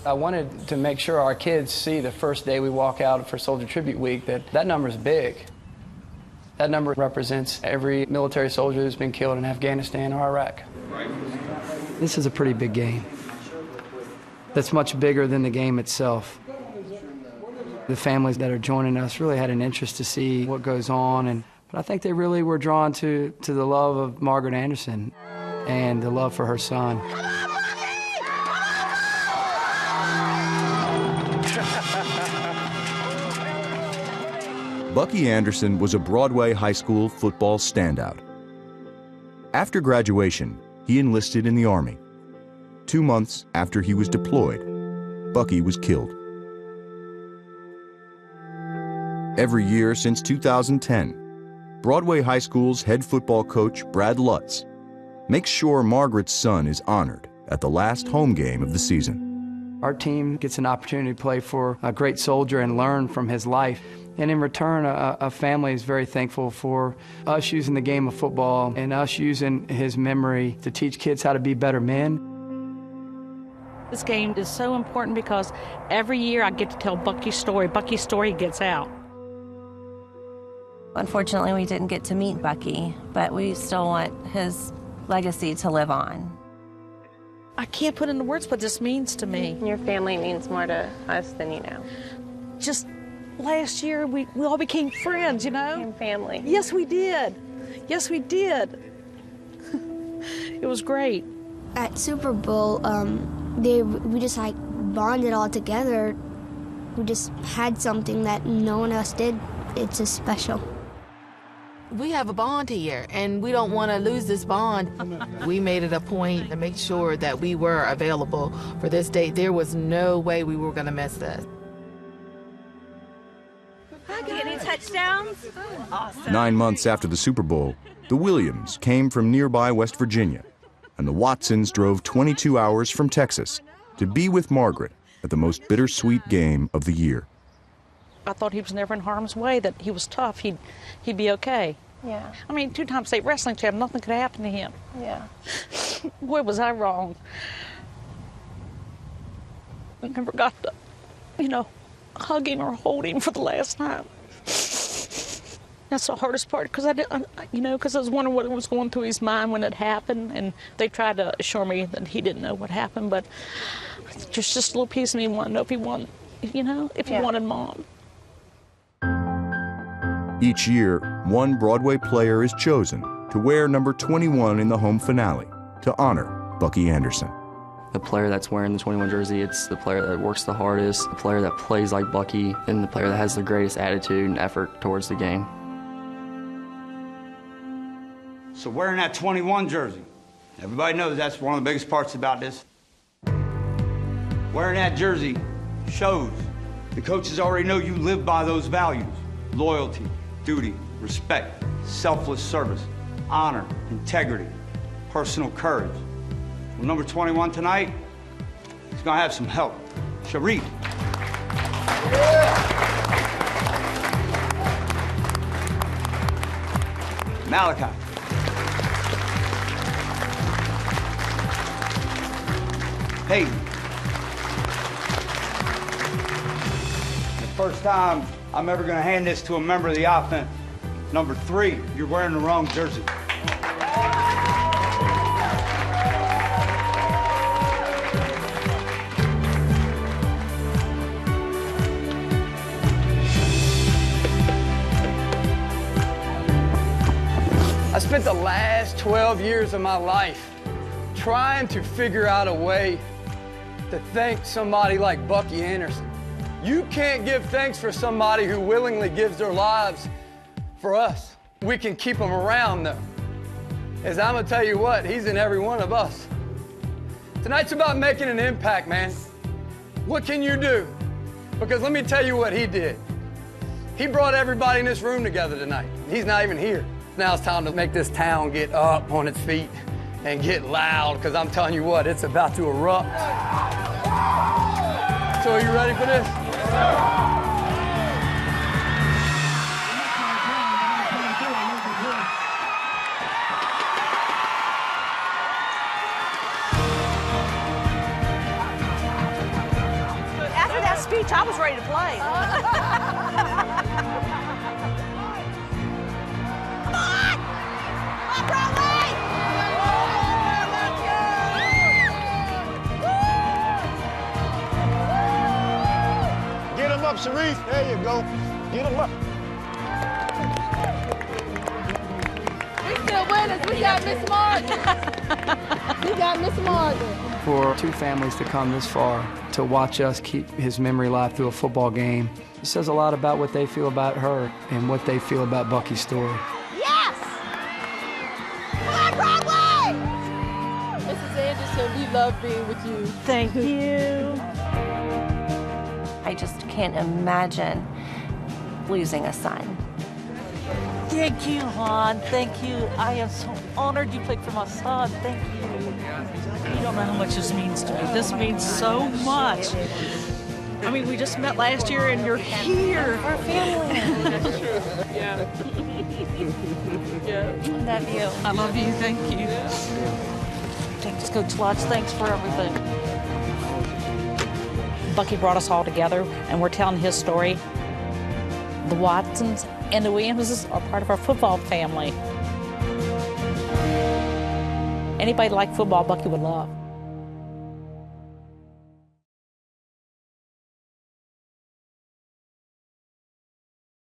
I wanted to make sure our kids see the first day we walk out for Soldier Tribute Week that number is big. That number represents every military soldier who's been killed in Afghanistan or Iraq. This is a pretty big game. That's much bigger than the game itself. The families that are joining us really had an interest to see what goes on, but I think they really were drawn to the love of Margaret Anderson and the love for her son. Bucky Anderson was a Broadway High School football standout. After graduation, he enlisted in the Army. 2 months after he was deployed, Bucky was killed. Every year since 2010, Broadway High School's head football coach, Brad Lutz, makes sure Margaret's son is honored at the last home game of the season. Our team gets an opportunity to play for a great soldier and learn from his life. And in return, a family is very thankful for us using the game of football and us using his memory to teach kids how to be better men. This game is so important because every year I get to tell Bucky's story. Bucky's story gets out. Unfortunately, we didn't get to meet Bucky, but we still want his legacy to live on. I can't put into words what this means to me. Your family means more to us than you know. Just last year, we all became friends, you know? Became family. Yes, we did. Yes, we did. It was great. At Super Bowl, we just like bonded all together. We just had something that no one else did. It's just special. We have a bond here, and we don't want to lose this bond. We made it a point to make sure that we were available for this date. There was no way we were going to miss this. Any touchdowns? Awesome. 9 months after the Super Bowl, the Williams came from nearby West Virginia, and the Watsons drove 22 hours from Texas to be with Margaret at the most bittersweet game of the year. I thought he was never in harm's way, that he was tough, he'd be okay. Yeah. I mean, 2-time state wrestling champ, nothing could happen to him. Yeah. Boy, was I wrong. I never got to, hug him or hold him for the last time. That's the hardest part, because because I was wondering what was going through his mind when it happened, and they tried to assure me that he didn't know what happened, but there's just a little piece of me wanted to know if he wanted, if he wanted Mom. Each year, one Broadway player is chosen to wear number 21 in the home finale to honor Bucky Anderson. The player that's wearing the 21 jersey, it's the player that works the hardest, the player that plays like Bucky, and the player that has the greatest attitude and effort towards the game. So wearing that 21 jersey, everybody knows that's one of the biggest parts about this. Wearing that jersey shows the coaches already know you live by those values: loyalty, duty, respect, selfless service, honor, integrity, personal courage. Well, number 21 tonight, he's gonna have some help. Sharif. Malachi. Hayden. The first time I'm ever gonna hand this to a member of the offense. Number 3, you're wearing the wrong jersey. I spent the last 12 years of my life trying to figure out a way to thank somebody like Bucky Anderson. You can't give thanks for somebody who willingly gives their lives for us. We can keep them around, though. As I'm gonna tell you what, he's in every one of us. Tonight's about making an impact, man. What can you do? Because let me tell you what he did. He brought everybody in this room together tonight. He's not even here. Now it's time to make this town get up on its feet and get loud, because I'm telling you what, it's about to erupt. So are you ready for this? speech. I was ready to play. Come on! Come on, Broadway! Get him up, Sharif. There you go. Get him up. We still winners. We got Miss Morgan. We got Miss Morgan. For two families to come this far, to watch us keep his memory alive through a football game, it says a lot about what they feel about her and what they feel about Bucky's story. Yes! Come on, Broadway! Mrs. Anderson, we love being with you. Thank you. I just can't imagine losing a son. Thank you, hon. Thank you. I am so honored you picked for my son. Thank you. You don't know how much this means to me. This means so much. I mean, we just met last year and you're here. Our family. Yeah. I love you. I love you. Thank you. Thanks, Coach Lutz. Thanks for everything. Bucky brought us all together, and we're telling his story. The Watsons and the Williamses are part of our football family. Anybody like football, Bucky would love.